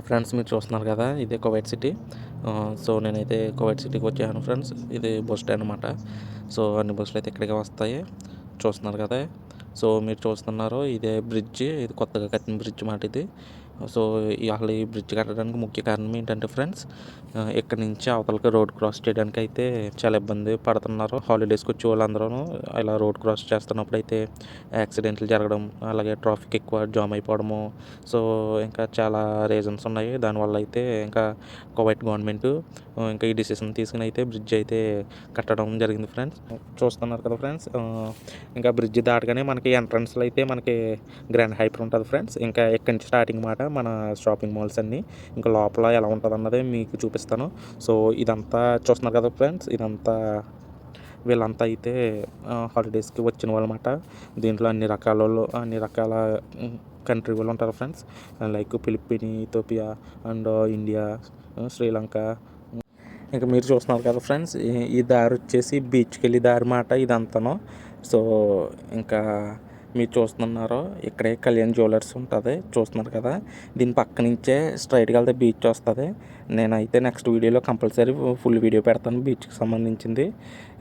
Friends మీరు చూస్తున్నారు కదా, ఇదే కువైట్ సిటీ. సో నేనైతే కువైట్ సిటీకి వచ్చాను ఫ్రెండ్స్. ఇది బస్ స్టాండ్ అనమాట. సో అన్ని బస్సులు అయితే ఇక్కడికే వస్తాయి. చూస్తున్నారు కదా. సో మీరు చూస్తున్నారు ఇదే బ్రిడ్జ్. ఇది కొత్తగా కట్టిన బ్రిడ్జ్ మాట ఇది. సో అసలు ఈ బ్రిడ్జ్ కట్టడానికి ముఖ్య కారణం ఏంటంటే ఫ్రెండ్స్, ఇక్కడ నుంచి అవతలకి రోడ్ క్రాస్ చేయడానికి అయితే చాలా ఇబ్బంది పడుతున్నారు. హాలిడేస్కి వచ్చే వాళ్ళందరూ ఇలా రోడ్ క్రాస్ చేస్తున్నప్పుడు అయితే యాక్సిడెంట్లు జరగడం, అలాగే ట్రాఫిక్ ఎక్కువ జామ్ అయిపోవడము. సో ఇంకా చాలా రీజన్స్ ఉన్నాయి. దానివల్ల అయితే ఇంకా కువైట్ గవర్నమెంట్ ఇంకా ఈ డిసిషన్ తీసుకుని అయితే బ్రిడ్జ్ అయితే కట్టడం జరిగింది ఫ్రెండ్స్. చూస్తున్నారు కదా ఫ్రెండ్స్. ఇంకా బ్రిడ్జ్ దాటగానే మనకి ఎంట్రన్స్లో అయితే మనకి గ్రాండ్ హైపర్ ఉంటుంది ఫ్రెండ్స్. ఇంకా ఇక్కడి నుంచి స్టార్టింగ్ మాట మన షాపింగ్ మాల్స్ అన్నీ. ఇంకా లోపల ఎలా ఉంటుంది అన్నది మీకు చూపిస్తాను. సో ఇదంతా చూస్తున్నారు కదా ఫ్రెండ్స్. ఇదంతా వీళ్ళంతా అయితే హాలిడేస్కి వచ్చిన వాళ్ళమాట. దీంట్లో అన్ని రకాల కంట్రీ వాళ్ళు ఉంటారు friends. Like Philippine, Ethiopia and India, Sri Lanka. ఇంకా మీరు చూస్తున్నారు కదా ఫ్రెండ్స్, ఈ దారి వచ్చేసి బీచ్కి వెళ్ళి దారి మాట ఇదంతాను. సో ఇంకా మీరు చూస్తున్నారు ఇక్కడే కళ్యాణ్ జ్యువెలర్స్ ఉంటుంది. చూస్తున్నారు కదా, దీని పక్క నుంచే స్ట్రైట్గా వెళ్తే బీచ్ వస్తుంది. నేనైతే నెక్స్ట్ వీడియోలో కంపల్సరీ ఫుల్ వీడియో పెడతాను బీచ్కి సంబంధించింది.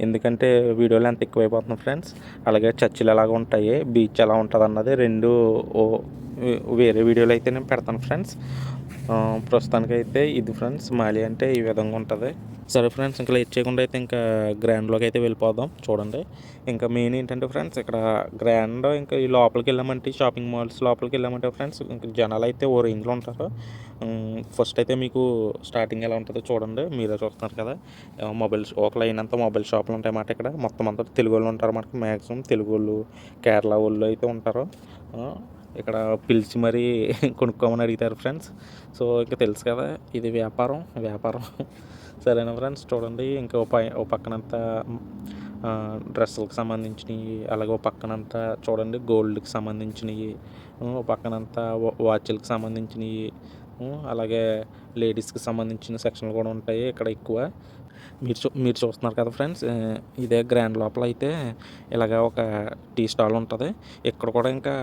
ఎందుకంటే వీడియోలో ఎంత ఎక్కువైపోతుంది ఫ్రెండ్స్. అలాగే చర్చిలు ఎలాగ ఉంటాయి, బీచ్ ఎలా ఉంటుంది అన్నది రెండు వేరే వీడియోలో అయితే నేను పెడతాను ఫ్రెండ్స్. ప్రస్తుతానికైతే ఇది ఫ్రెండ్స్, మాలి అంటే ఈ విధంగా ఉంటుంది. సరే ఫ్రెండ్స్, ఇంకా లేట్ చేయకుండా అయితే ఇంకా గ్రాండ్లోకి అయితే వెళ్ళిపోదాం. చూడండి, ఇంకా మెయిన్ ఏంటంటే ఫ్రెండ్స్, ఇక్కడ గ్రాండ్ ఇంకా ఈ లోపలికి వెళ్ళామంటే షాపింగ్ మాల్స్ లోపలికి వెళ్ళామంటే ఫ్రెండ్స్, ఇంకా జనాలు అయితే ఓ రేంజ్లో ఉంటారు. ఫస్ట్ అయితే మీకు స్టార్టింగ్ ఎలా ఉంటుందో చూడండి. మీరే చూస్తున్నారు కదా, మొబైల్స్ ఒక లైన్ అంతా మొబైల్ షాపులు ఉంటాయి అన్నమాట. ఇక్కడ మొత్తం అంతా తెలుగు వాళ్ళు ఉంటారు మనకి. మ్యాక్సిమం తెలుగు వాళ్ళు, కేరళ వాళ్ళు అయితే ఉంటారు. ఇక్కడ పిలిచి మరీ కొనుక్కోమని అడుగుతారు ఫ్రెండ్స్. సో ఇంకా తెలుసు కదా, ఇది వ్యాపారం. సరేనా ఫ్రెండ్స్, చూడండి. ఇంకా ఓ పక్కనంతా డ్రెస్సులకు సంబంధించినవి, అలాగే ఓ పక్కనంతా చూడండి గోల్డ్కి సంబంధించినవి, ఓ పక్కనంతా వాచ్లకు సంబంధించినవి, అలాగే లేడీస్కి సంబంధించిన సెక్షన్లు కూడా ఉంటాయి ఇక్కడ ఎక్కువ. మీరు చూస్తున్నారు కదా ఫ్రెండ్స్, ఇదే గ్రాండ్ లోపల అయితే ఇలాగ ఒక టీ స్టాల్ ఉంటుంది. ఇక్కడ కూడా ఇంకా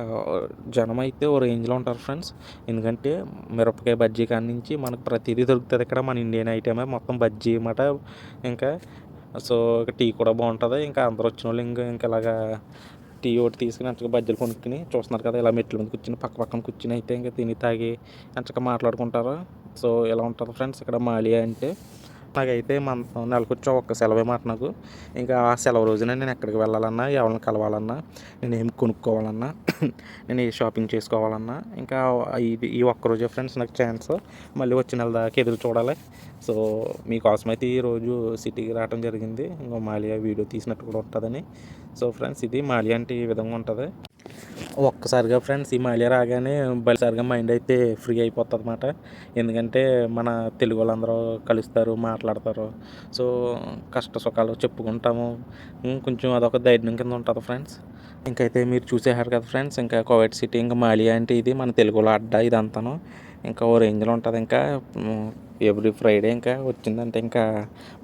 జనం అయితే ఓ రేంజ్లో ఉంటారు ఫ్రెండ్స్. ఎందుకంటే మిరపకాయ బజ్జీ కాడి నుంచి మనకు ప్రతిదీ దొరుకుతుంది ఇక్కడ. మన ఇండియన్ ఐటమే మొత్తం బజ్జీ అన్నమాట. ఇంకా సో టీ కూడా బాగుంటుంది. ఇంకా అందరూ వచ్చిన వాళ్ళు ఇంకా ఇలాగా టీ ఒకటి తీసుకుని అంతగా బజ్జీలు కొనుక్కుని చూస్తున్నారు కదా, ఇలా మెట్ల మీద కూర్చుని పక్కన కూర్చుని అయితే ఇంకా తిని తాగి అంతగా మాట్లాడుకుంటారు. సో ఇలా ఉంటుంది ఫ్రెండ్స్ ఇక్కడ మాలియా అంటే. నాకైతే నెలకొచ్చా ఒక్క సెలవే మాట నాకు. ఇంకా ఆ సెలవు రోజున నేను ఎక్కడికి వెళ్ళాలన్నా, ఎవరిని కలవాలన్నా, నేను ఏం కొనుక్కోవాలన్నా, నేను ఏ షాపింగ్ చేసుకోవాలన్నా, ఇంకా ఈ ఒక్కరోజే ఫ్రెండ్స్ నాకు ఛాన్స్. మళ్ళీ వచ్చిన నెల దాకా ఎదురు చూడాలి. సో మీకోసం అయితే ఈరోజు సిటీకి రావడం జరిగింది. ఇంకో మాలియా వీడియో తీసినట్టు కూడా ఉంటుందని. సో ఫ్రెండ్స్, ఇది మాలియా అంటే ఈ విధంగా ఉంటుంది. ఒక్కసారిగా ఫ్రెండ్స్ ఈ మాలియా రాగానే బలిసారిగా మైండ్ అయితే ఫ్రీ అయిపోతుంది అన్నమాట. ఎందుకంటే మన తెలుగు వాళ్ళందరూ కలుస్తారు, మాట్లాడతారు. సో కష్ట సుఖాలు చెప్పుకుంటాము. కొంచెం అదొక ధైర్యం కింద ఉంటుంది ఫ్రెండ్స్. ఇంకైతే మీరు చూసేసారు కదా ఫ్రెండ్స్, ఇంకా కువైట్ సిటీ ఇంకా మాలియా అంటే ఇది మన తెలుగులో అడ్డా ఇదంతాను. ఇంకా ఓ రేంజ్లో ఉంటుంది. ఇంకా ఎవ్రీ ఫ్రైడే ఇంకా వచ్చిందంటే ఇంకా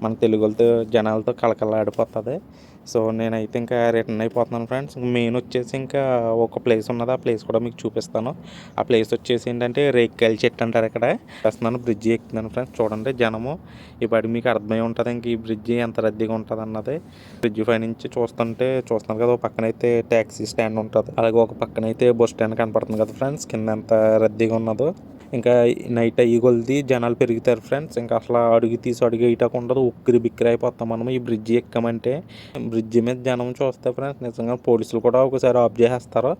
మన తెలుగులతో జనాలతో కళకళలాడిపోతుంది. సో నేనైతే ఇంకా రిటర్న్ అయిపోతున్నాను ఫ్రెండ్స్. మెయిన్ వచ్చేసి ఇంకా ఒక ప్లేస్ ఉన్నది, ఆ ప్లేస్ కూడా మీకు చూపిస్తాను. ఆ ప్లేస్ వచ్చేసి ఏంటంటే రేక్కాయల చెట్టు అంటారు. ఇక్కడ వస్తున్నాను, బ్రిడ్జి ఎక్కుతున్నాను ఫ్రెండ్స్. చూడండి జనము. ఇప్పుడు మీకు అర్థమై ఉంటుంది ఇంక ఈ బ్రిడ్జి ఎంత రద్దీగా ఉంటుంది అన్నది. బ్రిడ్జి పై నుంచి చూస్తున్నారు కదా, ఒక పక్కనైతే ట్యాక్సీ స్టాండ్ ఉంటుంది, అలాగే ఒక పక్కనైతే బస్ స్టాండ్ కనపడుతుంది కదా ఫ్రెండ్స్. కింద ఎంత రద్దీగా ఉన్నదో. ఇంకా నైట్ అయ్యి కొలిది జనాలు పెరుగుతారు ఫ్రెండ్స్. ఇంకా అసలు అడుగు వేయటం ఉండదు, ఉక్కిరి బిక్కిరి అయిపోతాం మనం ఈ బ్రిడ్జి ఎక్కామంటే. బ్రిడ్జి మీద జనం చూస్తే ఫ్రెండ్స్ నిజంగా పోలీసులు కూడా ఒకసారి ఆఫ్ చేసేస్తారు,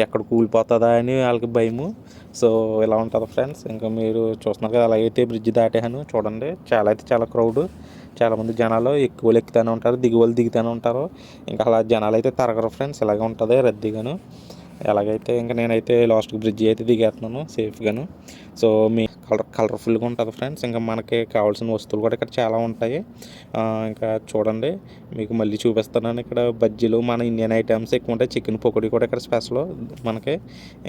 ఎక్కడ కూలిపోతుందా అని వాళ్ళకి భయము. సో ఇలా ఉంటుంది ఫ్రెండ్స్. ఇంకా మీరు చూస్తున్నారు కదా, అలాగైతే బ్రిడ్జి దాటాను. చూడండి చాలా క్రౌడ్, చాలామంది జనాలు ఎక్కువ ఎక్కుతూనే ఉంటారు, దిగువలు దిగుతూనే ఉంటారు. ఇంకా అలా జనాలు అయితే తరగరు ఫ్రెండ్స్, ఇలాగే ఉంటుంది రద్దీగాను. ఎలాగైతే ఇంకా నేనైతే లాస్ట్కి బ్రిడ్జి అయితే దిగేస్తున్నాను సేఫ్గాను. సో కలర్ఫుల్గా ఉంటుంది ఫ్రెండ్స్. ఇంకా మనకి కావాల్సిన వస్తువులు కూడా ఇక్కడ చాలా ఉంటాయి. ఇంకా చూడండి, మీకు మళ్ళీ చూపిస్తున్నాను. ఇక్కడ బజ్జీలు, మన ఇండియన్ ఐటమ్స్ ఎక్కువ ఉంటాయి. చికెన్ పకోడీ కూడా ఇక్కడ స్పెషల్ మనకి.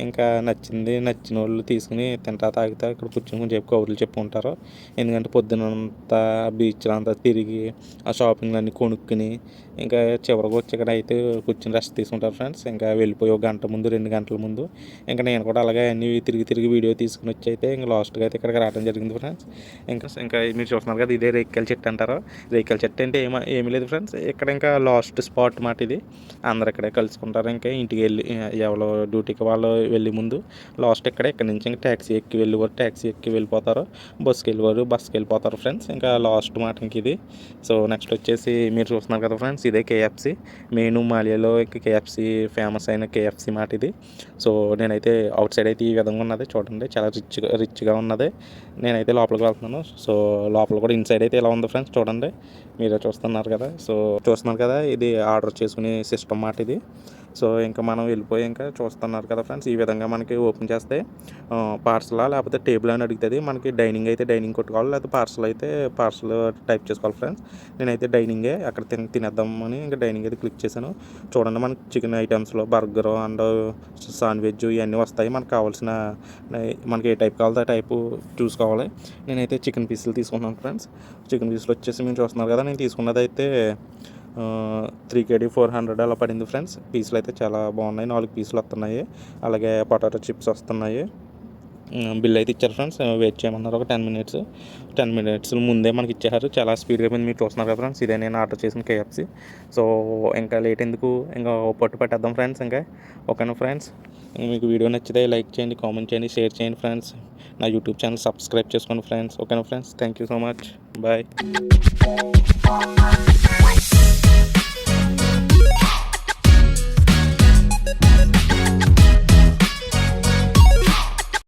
ఇంకా నచ్చిన వాళ్ళు తీసుకుని తింటా తాగితే ఇక్కడ కూర్చొని కొంచెం కబుర్లు చెప్పుకుంటారు. ఎందుకంటే పొద్దునంతా బీచ్లో అంతా తిరిగి ఆ షాపింగ్లు అన్నీ కొనుక్కుని ఇంకా చివరికి వచ్చి ఇక్కడ అయితే కూర్చొని రెస్ట్ తీసుకుంటారు ఫ్రెండ్స్. ఇంకా వెళ్ళిపోయి 1 గంట ముందు 2 గంటల ముందు ఇంకా నేను కూడా అలాగే అన్నీ తిరిగి వీడియో తీసుకుని వచ్చి అయితే ఇంకా లాస్ట్గా అయితే ఇక్కడికి రావడం జరిగింది ఫ్రెండ్స్. ఇంకా మీరు చూస్తున్నారు కదా, ఇదే రేగికాయల చెట్టు అంటారు. రేగికాయల చెట్టు అంటే ఏమీ లేదు ఫ్రెండ్స్. ఇక్కడ ఇంకా లాస్ట్ స్పాట్ మాట ఇది. అందరు ఇక్కడే కలుసుకుంటారు. ఇంకా ఇంటికి వెళ్ళి ఎవరో డ్యూటీకి వాళ్ళు వెళ్ళి ముందు లాస్ట్ ఇక్కడ నుంచి ఇంకా ట్యాక్సీ ఎక్కి వెళ్ళిపోతారు. బస్సుకి వెళ్ళిపోతారు ఫ్రెండ్స్. ఇంకా లాస్ట్ మాట ఇంక ఇది. సో నెక్స్ట్ వచ్చేసి మీరు చూస్తున్నారు కదా ఫ్రెండ్స్, ఇదే కేఎఫ్సి. మెయిన్ మాలియాలో ఇంకా కేఎఫ్సి ఫేమస్ అయిన కేఎఫ్సి మాట ఇది. సో నేనైతే అవుట్ సైడ్ అయితే ఈ విధంగా ఉన్నది చూడండి, చాలా రిచ్గా ఉన్నది. నేనైతే లోపలికి వెళ్తున్నాను. సో లోపల కూడా ఇన్సైడ్ అయితే ఇలా ఉంది ఫ్రెండ్స్, చూడండి, మీరే చూస్తున్నారు కదా. ఇది ఆర్డర్ చేసుకునే సిస్టమ్ మాట ఇది. సో ఇంకా మనం వెళ్ళిపోయి ఇంకా చూస్తున్నారు కదా ఫ్రెండ్స్, ఈ విధంగా మనకి ఓపెన్ చేస్తే పార్సలా లేకపోతే టేబుల్ అని అడుగుతుంది. మనకి డైనింగ్ అయితే డైనింగ్ కొట్టుకోవాలి, లేకపోతే పార్సల్ అయితే పార్సల్ టైప్ చేసుకోవాలి ఫ్రెండ్స్. నేనైతే డైనింగే అక్కడ తినేద్దామని ఇంకా డైనింగ్ అయితే క్లిక్ చేశాను. చూడండి, మనకి చికెన్ ఐటమ్స్లో బర్గర్ అండ్ శాండ్విచ్ ఇవన్నీ వస్తాయి. మనకి ఏ టైప్ కావాలో ఆ టైపు చూసుకోవాలి. నేనైతే చికెన్ పీసులు తీసుకున్నాను ఫ్రెండ్స్. చికెన్ పీసులు వచ్చేసి మీరు చూస్తున్నారు కదా, నేను తీసుకున్నది అయితే 3 kg 400 అలా పడింది ఫ్రెండ్స్. పీసులు అయితే చాలా బాగున్నాయి, 4 పీసులు వస్తున్నాయి. అలాగే పొటాటో చిప్స్ వస్తున్నాయి. బిల్ అయితే ఇచ్చారు ఫ్రెండ్స్. వెయిట్ చేయమన్నారు ఒక 10 మినిట్స్ ముందే మనకి ఇచ్చారు. చాలా స్పీడ్గా పోయింది, మీరు చూస్తున్నారు కదా ఫ్రెండ్స్. ఇదే నేను ఆర్డర్ చేసిన కేఎఫ్సి. సో ఇంకా లేట్ ఎందుకు, ఇంకా పట్టు పెట్టేద్దాం ఫ్రెండ్స్. ఇంకా ఓకేనా ఫ్రెండ్స్, మీకు వీడియో నచ్చితే లైక్ చేయండి, కామెంట్ చేయండి, షేర్ చేయండి ఫ్రెండ్స్. నా యూట్యూబ్ ఛానల్ సబ్స్క్రైబ్ చేసుకోండి ఫ్రెండ్స్. ఓకేనా friends, thank you so much, bye.